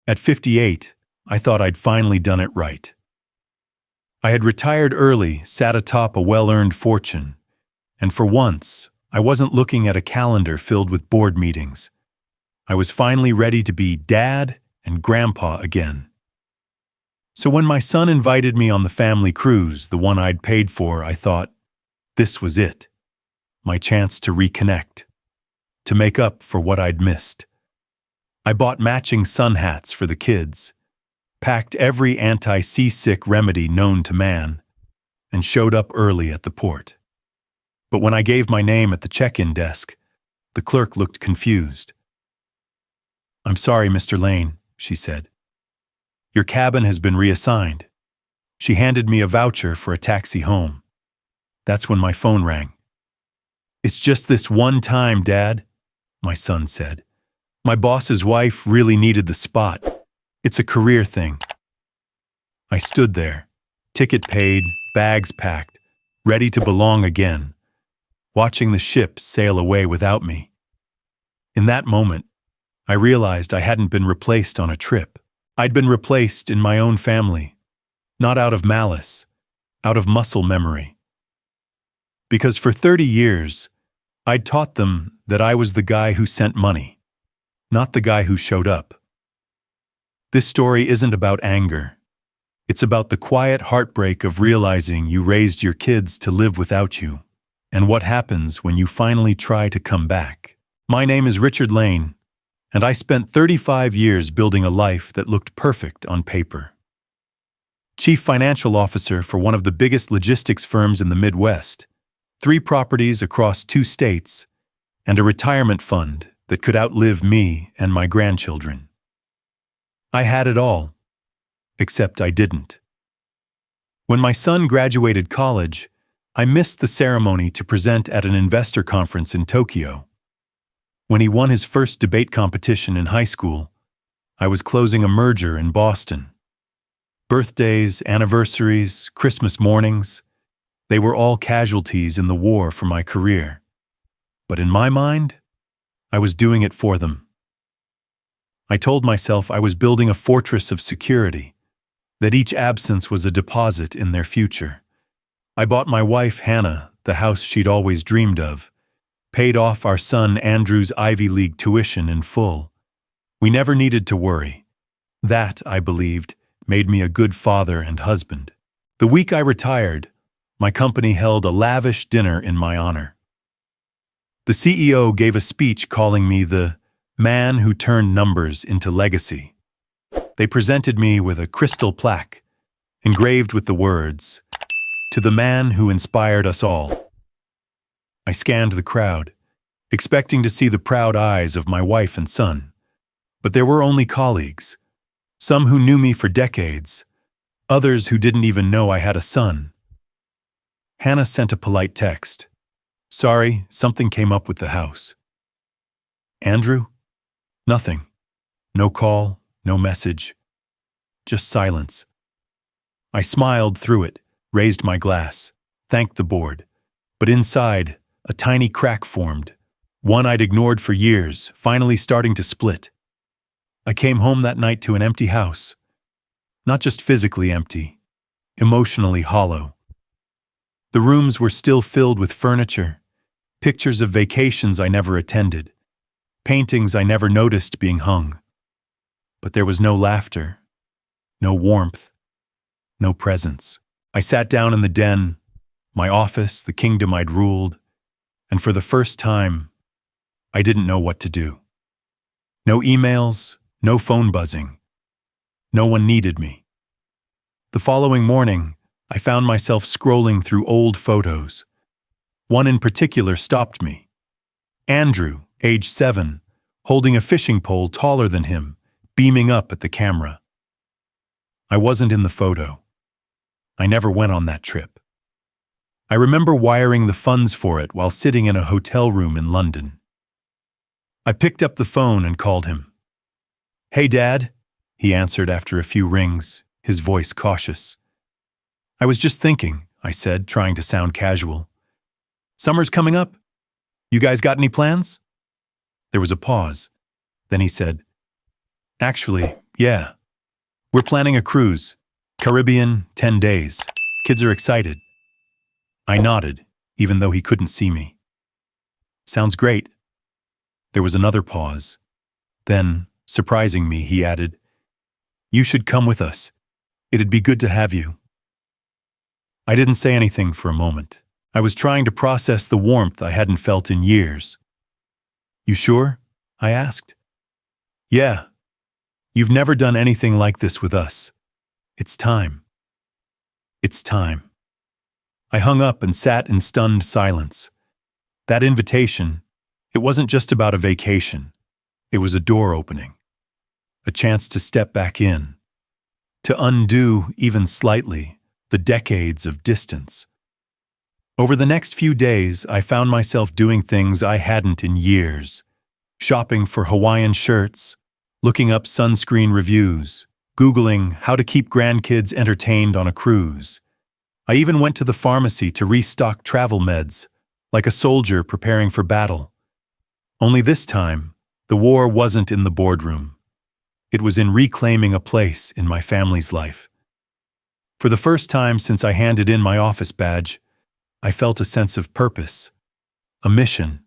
At 58, I thought I'd finally done it right. I had retired early, sat atop a well-earned fortune, and for once, I wasn't looking at a calendar filled with board meetings. I was finally ready to be dad and grandpa again. So when my son invited me on the family cruise, the one I'd paid for, I thought, this was it. My chance to reconnect, to make up for what I'd missed. I bought matching sun hats for the kids, packed every anti-seasick remedy known to man, and showed up early at the port. But when I gave my name at the check-in desk, the clerk looked confused. "I'm sorry, Mr. Lane," she said. "Your cabin has been reassigned." She handed me a voucher for a taxi home. That's when my phone rang. "It's just this one time, Dad," my son said. "My boss's wife really needed the spot. It's a career thing." I stood there, ticket paid, bags packed, ready to belong again, watching the ship sail away without me. In that moment, I realized I hadn't been replaced on a trip. I'd been replaced in my own family, not out of malice, out of muscle memory. Because for 30 years, I'd taught them that I was the guy who sent money, not the guy who showed up. This story isn't about anger. It's about the quiet heartbreak of realizing you raised your kids to live without you, and what happens when you finally try to come back. My name is Richard Lane, and I spent 35 years building a life that looked perfect on paper. Chief Financial Officer for one of the biggest logistics firms in the Midwest, 3 properties across 2 states, and a retirement fund that could outlive me and my grandchildren. I had it all, except I didn't. When my son graduated college, I missed the ceremony to present at an investor conference in Tokyo. When he won his first debate competition in high school, I was closing a merger in Boston. Birthdays, anniversaries, Christmas mornings, they were all casualties in the war for my career. But in my mind, I was doing it for them. I told myself I was building a fortress of security, that each absence was a deposit in their future. I bought my wife, Hannah, the house she'd always dreamed of, paid off our son Andrew's Ivy League tuition in full. We never needed to worry. That, I believed, made me a good father and husband. The week I retired, my company held a lavish dinner in my honor. The CEO gave a speech calling me the man who turned numbers into legacy. They presented me with a crystal plaque, engraved with the words, "To the man who inspired us all." I scanned the crowd, expecting to see the proud eyes of my wife and son. But there were only colleagues, some who knew me for decades, others who didn't even know I had a son. Hannah sent a polite text. "Sorry, something came up with the house." Andrew? Nothing. No call, no message. Just silence. I smiled through it, raised my glass, thanked the board. But inside, a tiny crack formed, one I'd ignored for years, finally starting to split. I came home that night to an empty house. Not just physically empty, emotionally hollow. The rooms were still filled with furniture, pictures of vacations I never attended, paintings I never noticed being hung. But there was no laughter, no warmth, no presence. I sat down in the den, my office, the kingdom I'd ruled, and for the first time, I didn't know what to do. No emails, no phone buzzing. No one needed me. The following morning, I found myself scrolling through old photos. One in particular stopped me. Andrew, age 7, holding a fishing pole taller than him, beaming up at the camera. I wasn't in the photo. I never went on that trip. I remember wiring the funds for it while sitting in a hotel room in London. I picked up the phone and called him. "Hey, Dad," he answered after a few rings, his voice cautious. "I was just thinking," I said, trying to sound casual. "Summer's coming up. You guys got any plans?" There was a pause. Then he said, "Actually, Yeah, we're planning a cruise. Caribbean, 10 days. Kids are excited. I nodded, even though he couldn't see me. Sounds great. There was another pause. Then, surprising me, he added, You should come with us. It'd be good to have you. I didn't say anything for a moment. I was trying to process the warmth I hadn't felt in years. You sure? I asked. Yeah. You've never done anything like this with us. It's time. It's time. I hung up and sat in stunned silence. That invitation, it wasn't just about a vacation. It was a door opening. A chance to step back in. To undo, even slightly, the decades of distance. Over the next few days, I found myself doing things I hadn't in years. Shopping for Hawaiian shirts, looking up sunscreen reviews, Googling how to keep grandkids entertained on a cruise. I even went to the pharmacy to restock travel meds, like a soldier preparing for battle. Only this time, the war wasn't in the boardroom. It was in reclaiming a place in my family's life. For the first time since I handed in my office badge, I felt a sense of purpose, a mission.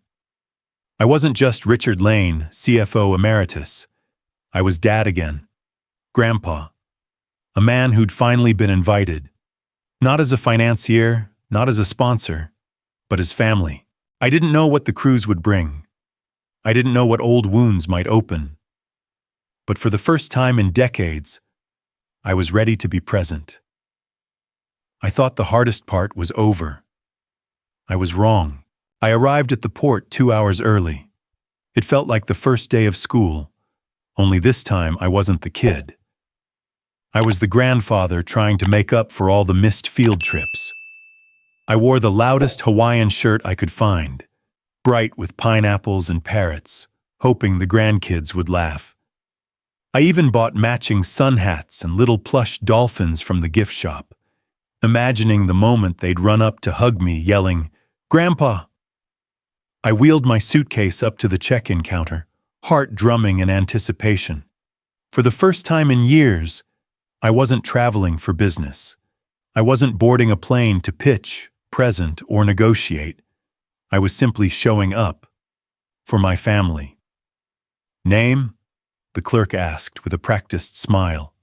I wasn't just Richard Lane, CFO Emeritus. I was Dad again, Grandpa, a man who'd finally been invited, not as a financier, not as a sponsor, but as family. I didn't know what the cruise would bring. I didn't know what old wounds might open. But for the first time in decades, I was ready to be present. I thought the hardest part was over. I was wrong. I arrived at the port 2 hours early. It felt like the first day of school, only this time I wasn't the kid. I was the grandfather trying to make up for all the missed field trips. I wore the loudest Hawaiian shirt I could find, bright with pineapples and parrots, hoping the grandkids would laugh. I even bought matching sun hats and little plush dolphins from the gift shop, imagining the moment they'd run up to hug me, yelling, "Grandpa!" I wheeled my suitcase up to the check-in counter, heart drumming in anticipation. For the first time in years, I wasn't traveling for business. I wasn't boarding a plane to pitch, present, or negotiate. I was simply showing up for my family. Name? The clerk asked with a practiced smile.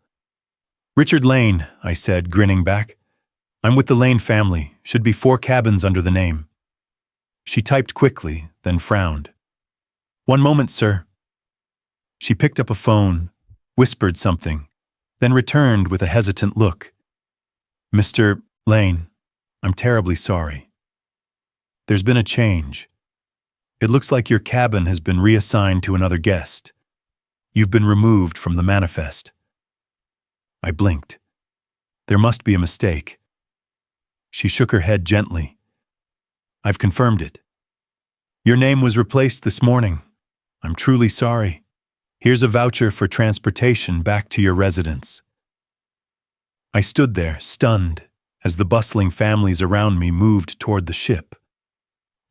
Richard Lane, I said, grinning back. I'm with the Lane family. Should be 4 cabins under the name. She typed quickly, then frowned. One moment, sir. She picked up a phone, whispered something, then returned with a hesitant look. Mr. Lane, I'm terribly sorry. There's been a change. It looks like your cabin has been reassigned to another guest. You've been removed from the manifest. I blinked. There must be a mistake. She shook her head gently. I've confirmed it. Your name was replaced this morning. I'm truly sorry. Here's a voucher for transportation back to your residence. I stood there, stunned, as the bustling families around me moved toward the ship.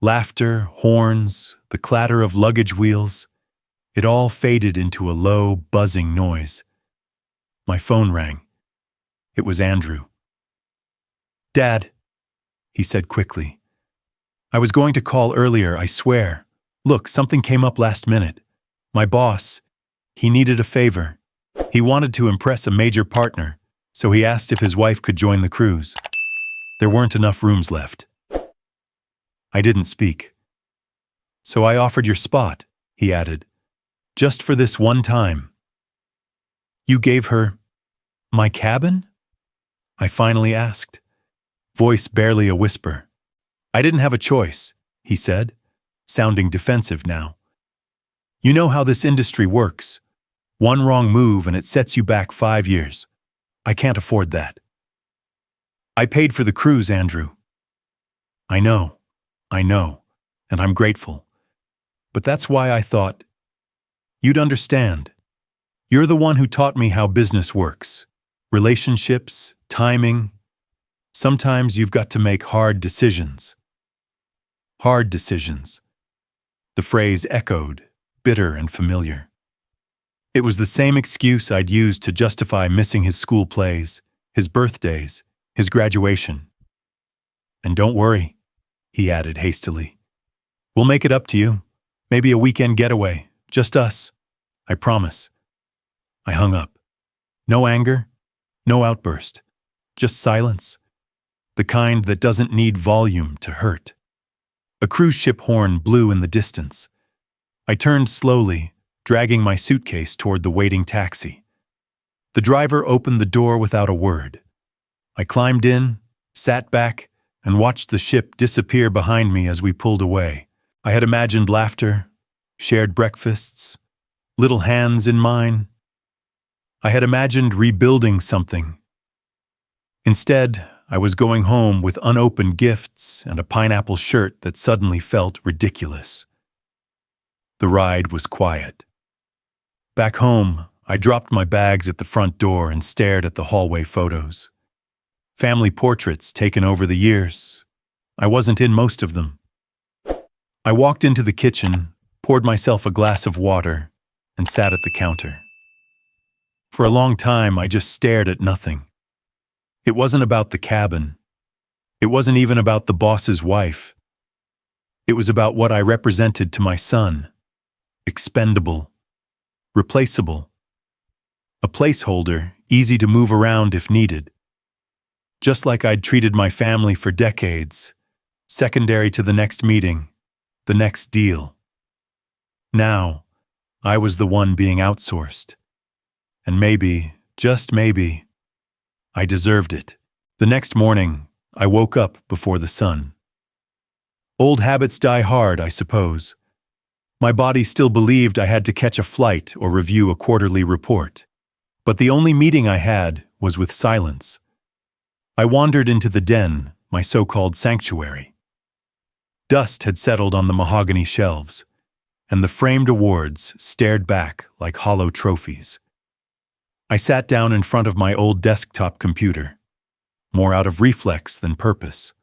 Laughter, horns, the clatter of luggage wheels, it all faded into a low, buzzing noise. My phone rang. It was Andrew. Dad, he said quickly. I was going to call earlier, I swear. Look, something came up last minute. My boss, he needed a favor. He wanted to impress a major partner, so he asked if his wife could join the cruise. There weren't enough rooms left. I didn't speak. So I offered your spot, he added, just for this one time. You gave her my cabin? I finally asked, voice barely a whisper. I didn't have a choice, he said, sounding defensive now. You know how this industry works. One wrong move and it sets you back 5 years. I can't afford that. I paid for the cruise, Andrew. I know, and I'm grateful. But that's why I thought you'd understand. You're the one who taught me how business works. Relationships, timing. Sometimes you've got to make hard decisions. Hard decisions. The phrase echoed, bitter and familiar. It was the same excuse I'd used to justify missing his school plays, his birthdays, his graduation. And don't worry, he added hastily. We'll make it up to you. Maybe a weekend getaway. Just us. I promise. I hung up. No anger, no outburst. Just silence. The kind that doesn't need volume to hurt. A cruise ship horn blew in the distance. I turned slowly, dragging my suitcase toward the waiting taxi. The driver opened the door without a word. I climbed in, sat back, and watched the ship disappear behind me as we pulled away. I had imagined laughter, shared breakfasts, little hands in mine. I had imagined rebuilding something. Instead, I was going home with unopened gifts and a pineapple shirt that suddenly felt ridiculous. The ride was quiet. Back home, I dropped my bags at the front door and stared at the hallway photos. Family portraits taken over the years. I wasn't in most of them. I walked into the kitchen, poured myself a glass of water, and sat at the counter. For a long time, I just stared at nothing. It wasn't about the cabin. It wasn't even about the boss's wife. It was about what I represented to my son. Expendable. Replaceable. A placeholder, easy to move around if needed. Just like I'd treated my family for decades, secondary to the next meeting, the next deal. Now, I was the one being outsourced. And maybe, just maybe, I deserved it. The next morning, I woke up before the sun. Old habits die hard, I suppose. My body still believed I had to catch a flight or review a quarterly report. But the only meeting I had was with silence. I wandered into the den, my so-called sanctuary. Dust had settled on the mahogany shelves, and the framed awards stared back like hollow trophies. I sat down in front of my old desktop computer, more out of reflex than purpose.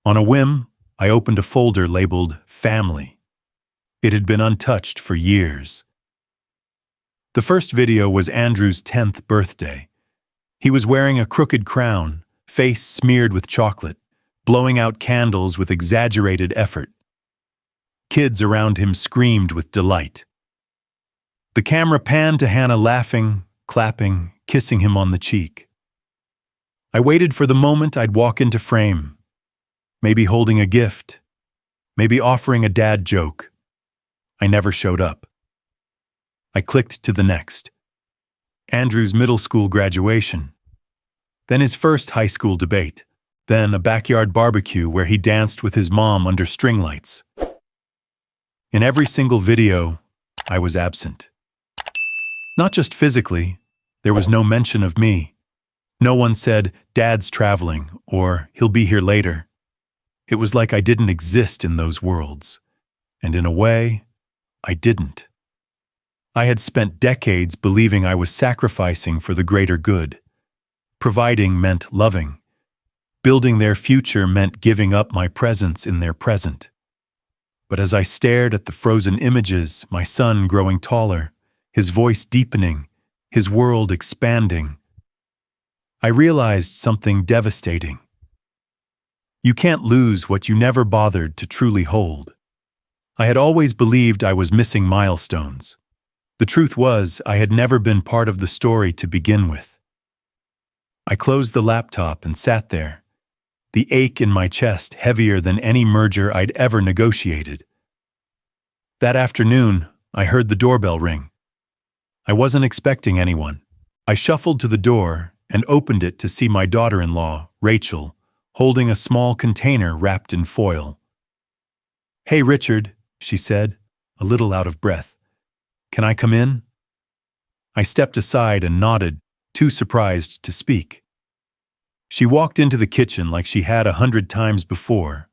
On a whim, I opened a folder labeled Family. It had been untouched for years. The first video was Andrew's 10th birthday. He was wearing a crooked crown, face smeared with chocolate, blowing out candles with exaggerated effort. Kids around him screamed with delight. The camera panned to Hannah laughing, clapping, kissing him on the cheek. I waited for the moment I'd walk into frame, maybe holding a gift, maybe offering a dad joke. I never showed up. I clicked to the next. Andrew's middle school graduation. Then his first high school debate. Then a backyard barbecue where he danced with his mom under string lights. In every single video, I was absent. Not just physically, there was no mention of me. No one said, "Dad's traveling," or "He'll be here later." It was like I didn't exist in those worlds. And in a way, I didn't. I had spent decades believing I was sacrificing for the greater good. Providing meant loving. Building their future meant giving up my presence in their present. But as I stared at the frozen images, my son growing taller, his voice deepening, his world expanding, I realized something devastating. You can't lose what you never bothered to truly hold. I had always believed I was missing milestones. The truth was, I had never been part of the story to begin with. I closed the laptop and sat there, the ache in my chest heavier than any merger I'd ever negotiated. That afternoon, I heard the doorbell ring. I wasn't expecting anyone. I shuffled to the door and opened it to see my daughter-in-law, Rachel, holding a small container wrapped in foil. "Hey, Richard," she said, a little out of breath. "Can I come in?" I stepped aside and nodded, too surprised to speak. She walked into the kitchen like she had 100 times before,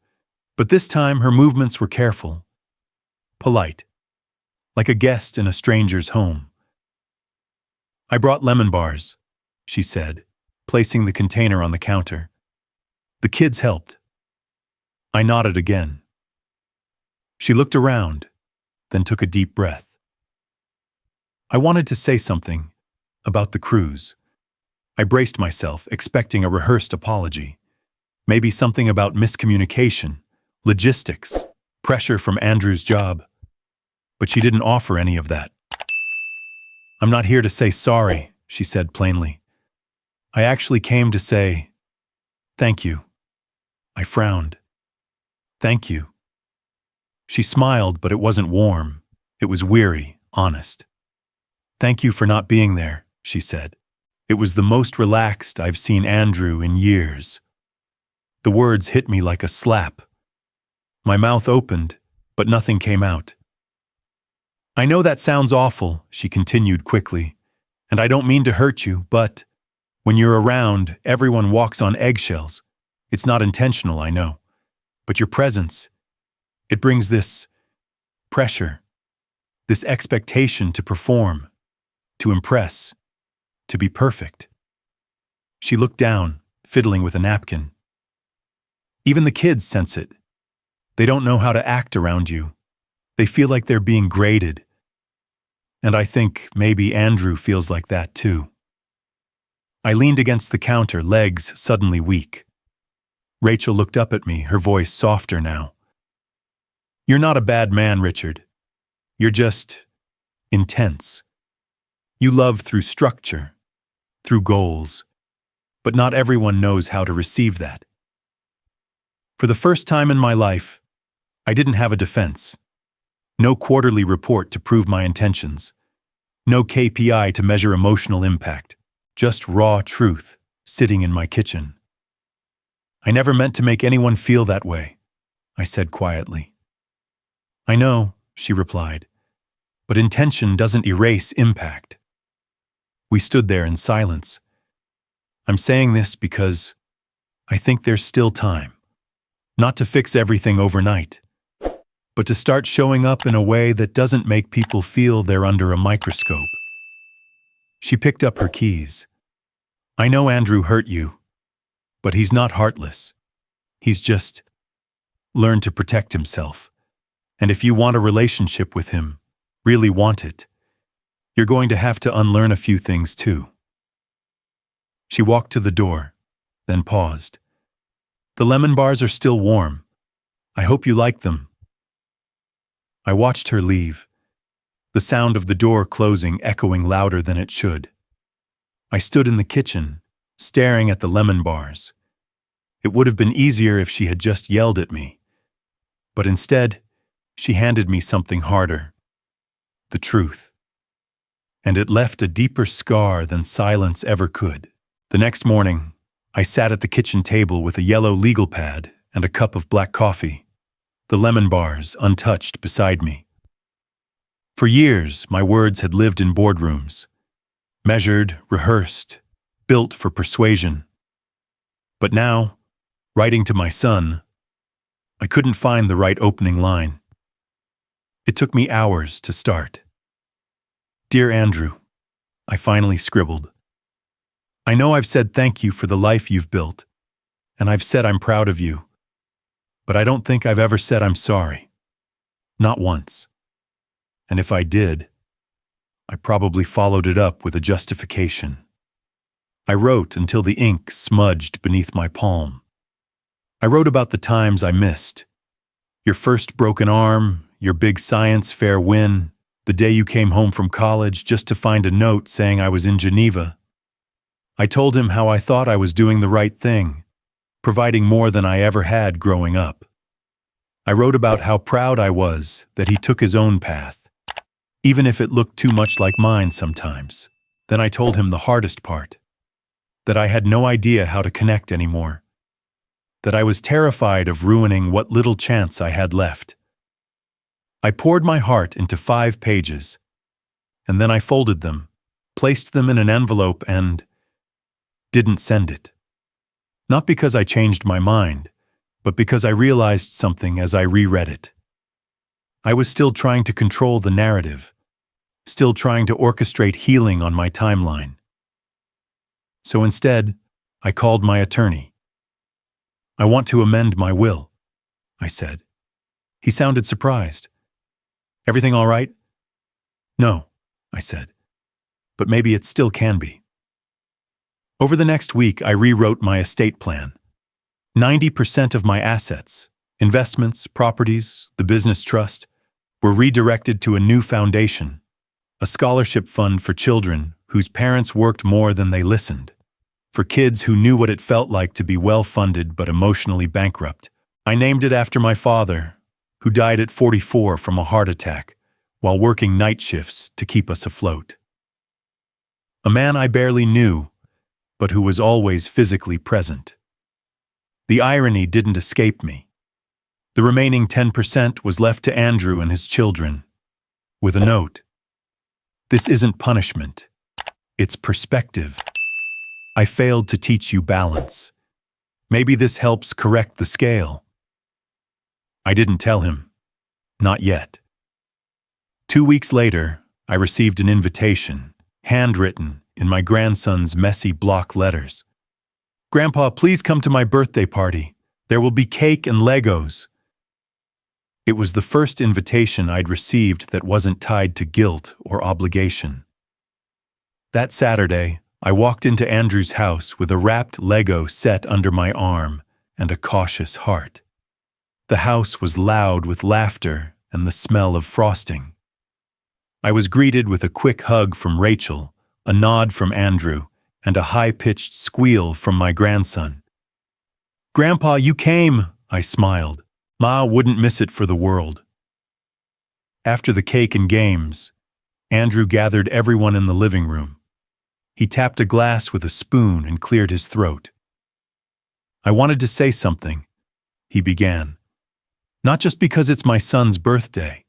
but this time her movements were careful, polite, like a guest in a stranger's home. "I brought lemon bars," she said, placing the container on the counter. "The kids helped." I nodded again. She looked around, then took a deep breath. I wanted to say something about the cruise. I braced myself, expecting a rehearsed apology. Maybe something about miscommunication, logistics, pressure from Andrew's job. But she didn't offer any of that. "I'm not here to say sorry," she said plainly. "I actually came to say thank you." I frowned. "Thank you." She smiled, but it wasn't warm. It was weary, honest. "Thank you for not being there," she said. It was the most relaxed I've seen Andrew in years. The words hit me like a slap. My mouth opened, but nothing came out. "I know that sounds awful," she continued quickly, "and I don't mean to hurt you, but when you're around, everyone walks on eggshells. It's not intentional, I know. But your presence, it brings this pressure, this expectation to perform, to impress, to be perfect." She looked down, fiddling with a napkin. "Even the kids sense it. They don't know how to act around you. They feel like they're being graded. And I think maybe Andrew feels like that too." I leaned against the counter, legs suddenly weak. Rachel looked up at me, her voice softer now. "You're not a bad man, Richard. You're just intense. You love through structure, through goals, but not everyone knows how to receive that." For the first time in my life, I didn't have a defense. No quarterly report to prove my intentions. No KPI to measure emotional impact. Just raw truth sitting in my kitchen. "I never meant to make anyone feel that way," I said quietly. "I know," she replied, "but intention doesn't erase impact." We stood there in silence. I'm saying this because I think there's still time. Not to fix everything overnight, but to start showing up in a way that doesn't make people feel they're under a microscope. She picked up her keys. "I know Andrew hurt you, but he's not heartless. He's just learned to protect himself. And if you want a relationship with him, really want it, you're going to have to unlearn a few things too." She walked to the door, then paused. "The lemon bars are still warm. I hope you like them." I watched her leave, the sound of the door closing echoing louder than it should. I stood in the kitchen, staring at the lemon bars. It would have been easier if she had just yelled at me. But instead, she handed me something harder. The truth. And it left a deeper scar than silence ever could. The next morning, I sat at the kitchen table with a yellow legal pad and a cup of black coffee, the lemon bars untouched beside me. For years, my words had lived in boardrooms, measured, rehearsed, built for persuasion. But now, writing to my son, I couldn't find the right opening line. It took me hours to start. "Dear Andrew," I finally scribbled. "I know I've said thank you for the life you've built, and I've said I'm proud of you, but I don't think I've ever said I'm sorry. Not once. And if I did, I probably followed it up with a justification." I wrote until the ink smudged beneath my palm. I wrote about the times I missed. Your first broken arm, your big science fair win, the day you came home from college just to find a note saying I was in Geneva. I told him how I thought I was doing the right thing, providing more than I ever had growing up. I wrote about how proud I was that he took his own path, even if it looked too much like mine sometimes. Then I told him the hardest part, that I had no idea how to connect anymore, that I was terrified of ruining what little chance I had left. I poured my heart into 5 pages, and then I folded them, placed them in an envelope, and didn't send it. Not because I changed my mind, but because I realized something as I reread it. I was still trying to control the narrative, still trying to orchestrate healing on my timeline. So instead, I called my attorney. "I want to amend my will," I said. He sounded surprised. "Everything all right?" "No," I said. but maybe it still can be. Over the next week, I rewrote my estate plan. 90% of my assets, investments, properties, the business trust, were redirected to a new foundation, a scholarship fund for children whose parents worked more than they listened, for kids who knew what it felt like to be well-funded but emotionally bankrupt. I named it after my father, who died at 44 from a heart attack while working night shifts to keep us afloat. A man I barely knew, but who was always physically present. The irony didn't escape me. The remaining 10% was left to Andrew and his children, with a note. This isn't punishment. It's perspective. I failed to teach you balance. Maybe this helps correct the scale. I didn't tell him. Not yet. 2 weeks later, I received an invitation, handwritten in my grandson's messy block letters. Grandpa, please come to my birthday party. There will be cake and Legos. It was the first invitation I'd received that wasn't tied to guilt or obligation. That Saturday, I walked into Andrew's house with a wrapped Lego set under my arm and a cautious heart. The house was loud with laughter and the smell of frosting. I was greeted with a quick hug from Rachel, a nod from Andrew, and a high-pitched squeal from my grandson. Grandpa, you came, I smiled. Ma wouldn't miss it for the world. After the cake and games, Andrew gathered everyone in the living room. He tapped a glass with a spoon and cleared his throat. I wanted to say something, he began. Not just because it's my son's birthday,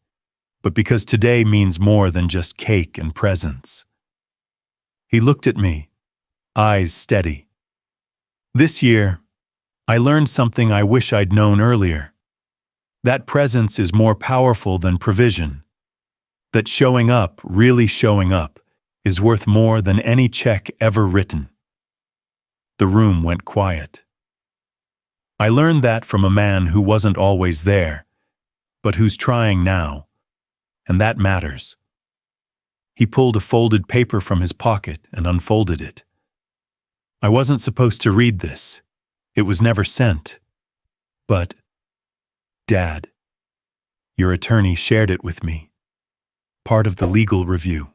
but because today means more than just cake and presents. He looked at me, eyes steady. This year, I learned something I wish I'd known earlier. That presence is more powerful than provision. That showing up, really showing up, is worth more than any check ever written. The room went quiet. I learned that from a man who wasn't always there, but who's trying now, and that matters. He pulled a folded paper from his pocket and unfolded it. I wasn't supposed to read this. It was never sent. But, Dad, your attorney shared it with me. Part of the legal review.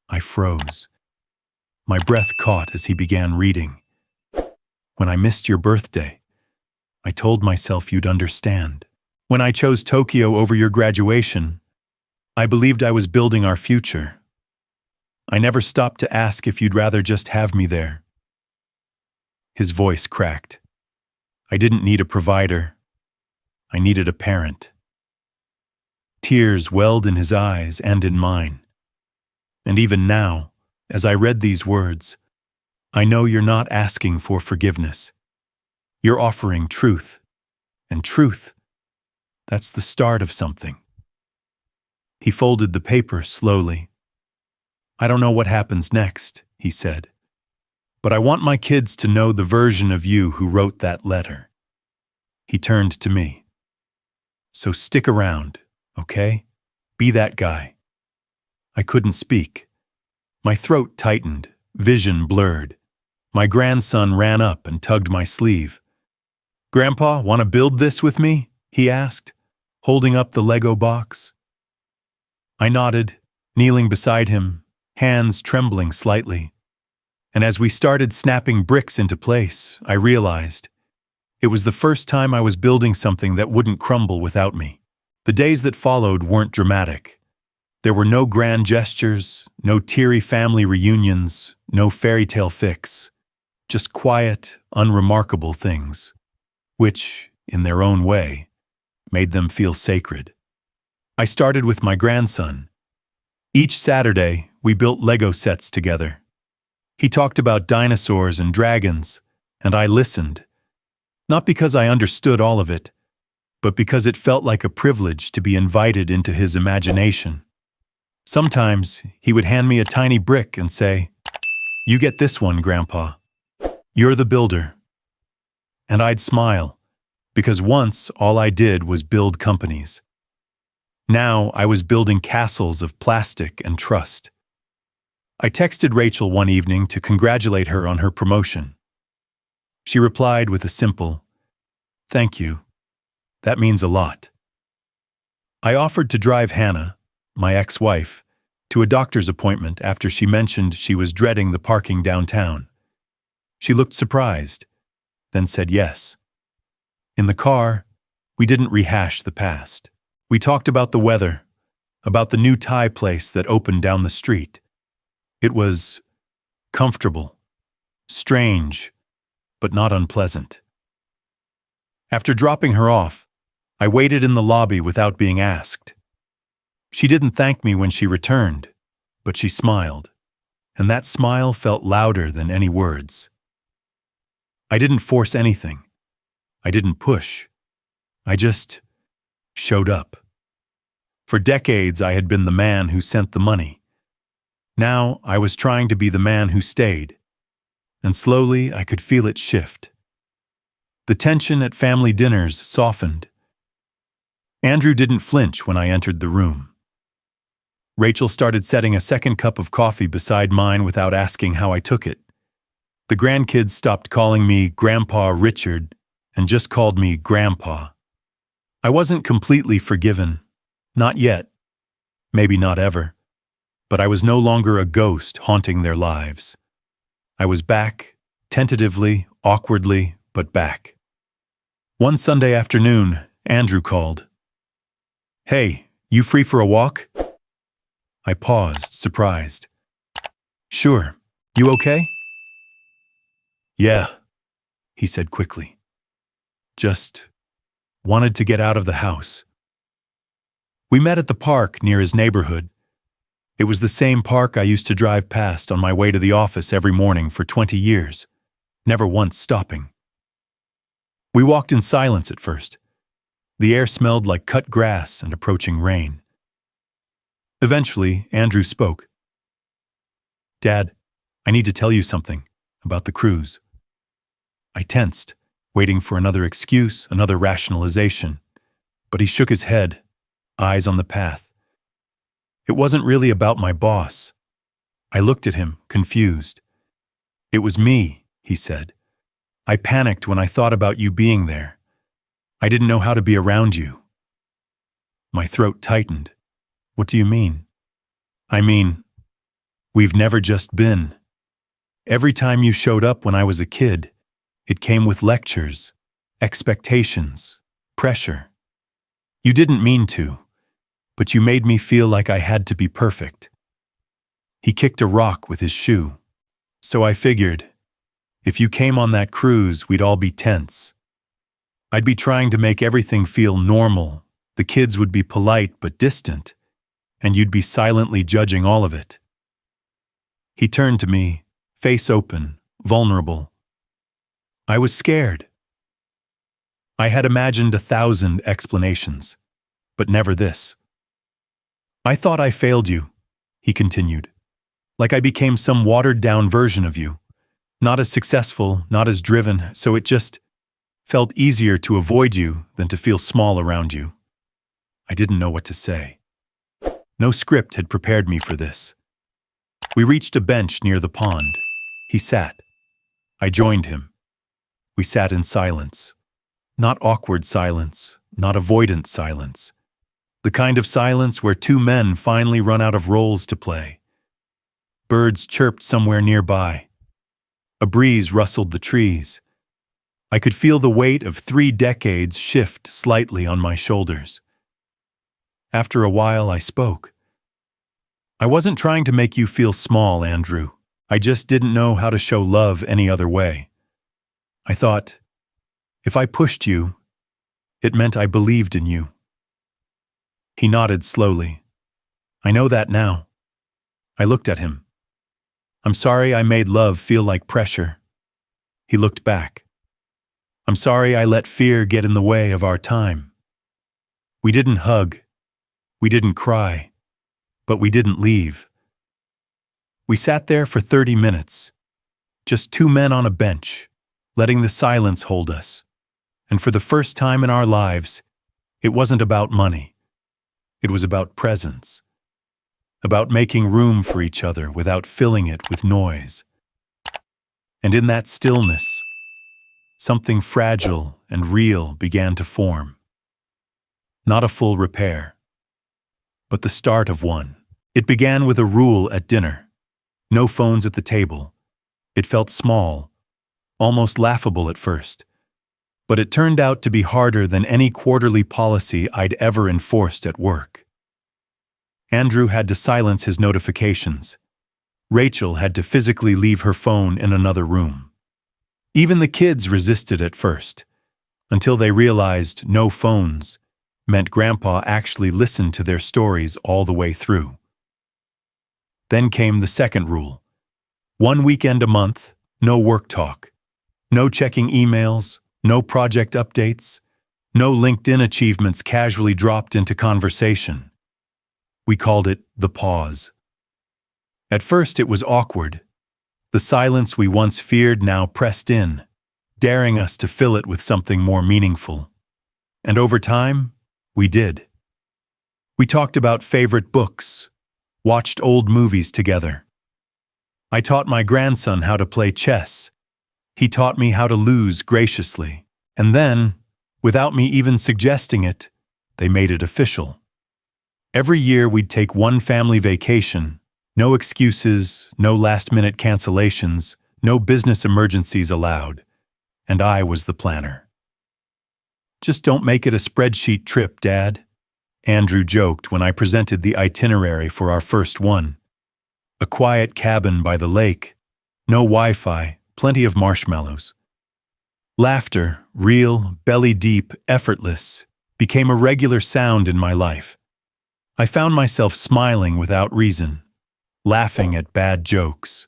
I froze. My breath caught as he began reading. When I missed your birthday, I told myself you'd understand. When I chose Tokyo over your graduation, I believed I was building our future. I never stopped to ask if you'd rather just have me there. His voice cracked. I didn't need a provider. I needed a parent. Tears welled in his eyes and in mine. And even now, as I read these words, I know you're not asking for forgiveness. You're offering truth. And truth, that's the start of something. He folded the paper slowly. I don't know what happens next, he said. But I want my kids to know the version of you who wrote that letter. He turned to me. So stick around, okay? Be that guy. I couldn't speak. My throat tightened, vision blurred. My grandson ran up and tugged my sleeve. Grandpa, want to build this with me? He asked, holding up the Lego box. I nodded, kneeling beside him, hands trembling slightly. And as we started snapping bricks into place, I realized it was the first time I was building something that wouldn't crumble without me. The days that followed weren't dramatic. There were no grand gestures, no teary family reunions, no fairy tale fix. Just quiet, unremarkable things, which, in their own way, made them feel sacred. I started with my grandson. Each Saturday, we built Lego sets together. He talked about dinosaurs and dragons, and I listened. Not because I understood all of it, but because it felt like a privilege to be invited into his imagination. Sometimes, he would hand me a tiny brick and say, "You get this one, Grandpa. You're the builder." And I'd smile, because once all I did was build companies. Now I was building castles of plastic and trust. I texted Rachel one evening to congratulate her on her promotion. She replied with a simple, "Thank you. That means a lot." I offered to drive Hannah, my ex-wife, to a doctor's appointment after she mentioned she was dreading the parking downtown. She looked surprised, then said yes. In the car, we didn't rehash the past. We talked about the weather, about the new Thai place that opened down the street. It was comfortable, strange, but not unpleasant. After dropping her off, I waited in the lobby without being asked. She didn't thank me when she returned, but she smiled, and that smile felt louder than any words. I didn't force anything. I didn't push. I just showed up. For decades, I had been the man who sent the money. Now, I was trying to be the man who stayed, and slowly I could feel it shift. The tension at family dinners softened. Andrew didn't flinch when I entered the room. Rachel started setting a second cup of coffee beside mine without asking how I took it. The grandkids stopped calling me Grandpa Richard and just called me Grandpa. I wasn't completely forgiven. Not yet. Maybe not ever. But I was no longer a ghost haunting their lives. I was back, tentatively, awkwardly, but back. One Sunday afternoon, Andrew called. "Hey, you free for a walk?" I paused, surprised. "Sure. You okay?" "Yeah," he said quickly. "Just wanted to get out of the house." We met at the park near his neighborhood. It was the same park I used to drive past on my way to the office every morning for 20 years, never once stopping. We walked in silence at first. The air smelled like cut grass and approaching rain. Eventually, Andrew spoke. "Dad, I need to tell you something about the cruise." I tensed, waiting for another excuse, another rationalization. But he shook his head, eyes on the path. It wasn't really about my boss. I looked at him, confused. "It was me," he said. "I panicked when I thought about you being there. I didn't know how to be around you." My throat tightened. "What do you mean?" "I mean, we've never just been. Every time you showed up when I was a kid, it came with lectures, expectations, pressure. You didn't mean to, but you made me feel like I had to be perfect." He kicked a rock with his shoe. "So I figured, if you came on that cruise, we'd all be tense. I'd be trying to make everything feel normal. The kids would be polite but distant, and you'd be silently judging all of it." He turned to me, face open, vulnerable. I was scared. I had imagined 1,000 explanations, but never this. "I thought I failed you," he continued, "like I became some watered-down version of you, not as successful, not as driven, so it just felt easier to avoid you than to feel small around you." I didn't know what to say. No script had prepared me for this. We reached a bench near the pond. He sat. I joined him. We sat in silence. Not awkward silence, not avoidant silence. The kind of silence where two men finally run out of roles to play. Birds chirped somewhere nearby. A breeze rustled the trees. I could feel the weight of 3 decades shift slightly on my shoulders. After a while, I spoke. "I wasn't trying to make you feel small, Andrew. I just didn't know how to show love any other way. I thought, if I pushed you, it meant I believed in you." He nodded slowly. "I know that now." I looked at him. "I'm sorry I made love feel like pressure." He looked back. "I'm sorry I let fear get in the way of our time." We didn't hug. We didn't cry. But we didn't leave. We sat there for 30 minutes, just 2 men on a bench, letting the silence hold us. And for the first time in our lives, it wasn't about money. It was about presence. about making room for each other without filling it with noise. And in that stillness, something fragile and real began to form. Not a full repair, but the start of one. It began with a rule at dinner. No phones at the table. It felt small, almost laughable at first. But it turned out to be harder than any quarterly policy I'd ever enforced at work. Andrew had to silence his notifications. Rachel had to physically leave her phone in another room. Even the kids resisted at first, until they realized no phones meant Grandpa actually listened to their stories all the way through. Then came the second rule. 1 weekend a month, no work talk. No checking emails, no project updates, no LinkedIn achievements casually dropped into conversation. We called it the pause. At first it was awkward. The silence we once feared now pressed in, daring us to fill it with something more meaningful. And over time, we did. We talked about favorite books, watched old movies together. I taught my grandson how to play chess. He taught me how to lose graciously. And then, without me even suggesting it, they made it official. Every year we'd take one family vacation. No excuses, no last-minute cancellations, no business emergencies allowed. And I was the planner. "Just don't make it a spreadsheet trip, Dad," Andrew joked when I presented the itinerary for our first one. A quiet cabin by the lake, no Wi-Fi, plenty of marshmallows. Laughter, real, belly-deep, effortless, became a regular sound in my life. I found myself smiling without reason, laughing at bad jokes,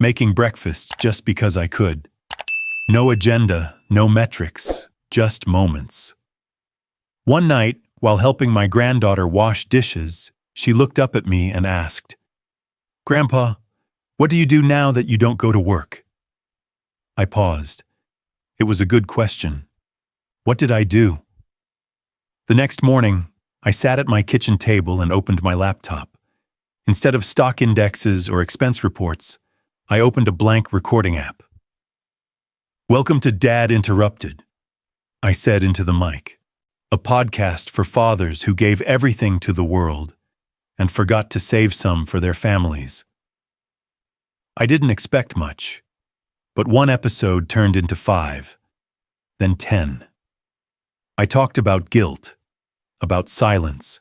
making breakfast just because I could. No agenda, no metrics, just moments. One night, while helping my granddaughter wash dishes, she looked up at me and asked, "Grandpa, what do you do now that you don't go to work?" I paused. It was a good question. What did I do? The next morning, I sat at my kitchen table and opened my laptop. Instead of stock indexes or expense reports, I opened a blank recording app. "Welcome to Dad Interrupted," I said into the mic. A podcast for fathers who gave everything to the world and forgot to save some for their families. I didn't expect much, but one episode turned into 5, then 10. I talked about guilt, about silence,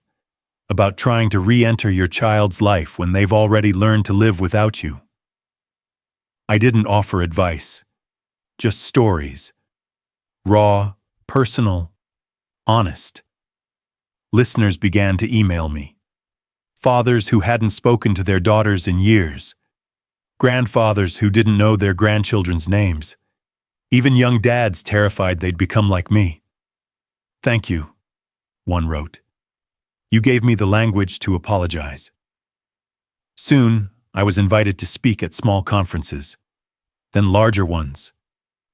about trying to re-enter your child's life when they've already learned to live without you. I didn't offer advice, just stories, raw, personal, honest. Listeners began to email me. Fathers who hadn't spoken to their daughters in years. Grandfathers who didn't know their grandchildren's names. Even young dads terrified they'd become like me. "Thank you," one wrote. "You gave me the language to apologize." Soon, I was invited to speak at small conferences, then larger ones.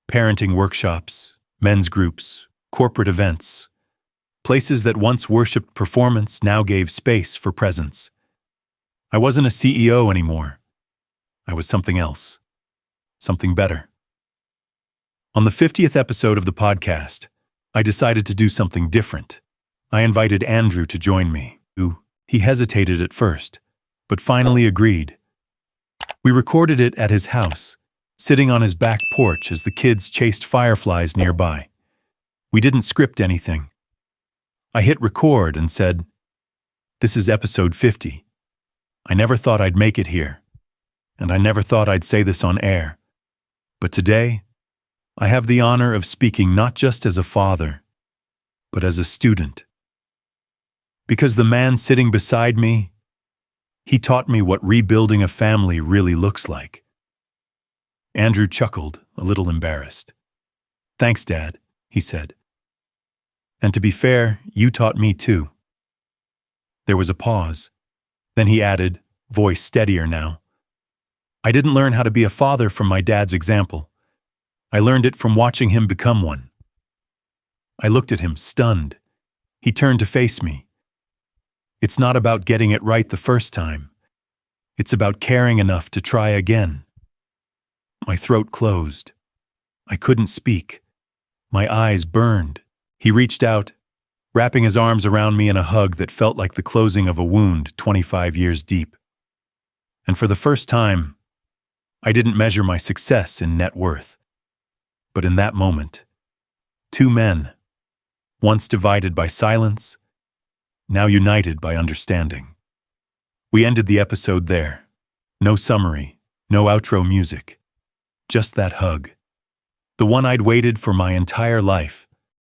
Parenting workshops, men's groups, corporate events. Places that once worshipped performance now gave space for presence. I wasn't a CEO anymore. I was something else. Something better. On the 50th episode of the podcast, I decided to do something different. I invited Andrew to join me. He hesitated at first, but finally agreed. We recorded it at his house, sitting on his back porch as the kids chased fireflies nearby. We didn't script anything. I hit record and said, "This is episode 50. I never thought I'd make it here, and I never thought I'd say this on air. But today, I have the honor of speaking not just as a father, but as a student. Because the man sitting beside me, he taught me what rebuilding a family really looks like." Andrew chuckled, a little embarrassed. "Thanks, Dad," he said. "And to be fair, you taught me too." There was a pause. Then he added, voice steadier now, "I didn't learn how to be a father from my dad's example. I learned it from watching him become one." I looked at him, stunned. He turned to face me. It's not about getting it right the first time. It's about caring enough to try again. My throat closed. I couldn't speak. My eyes burned. He reached out, wrapping his arms around me in a hug that felt like the closing of a wound 25 years deep. And for the first time, I didn't measure my success in net worth. But in that moment, two men, once divided by silence, now united by understanding. We ended the episode there. No summary, no outro music. Just that hug. The one I'd waited for my entire life.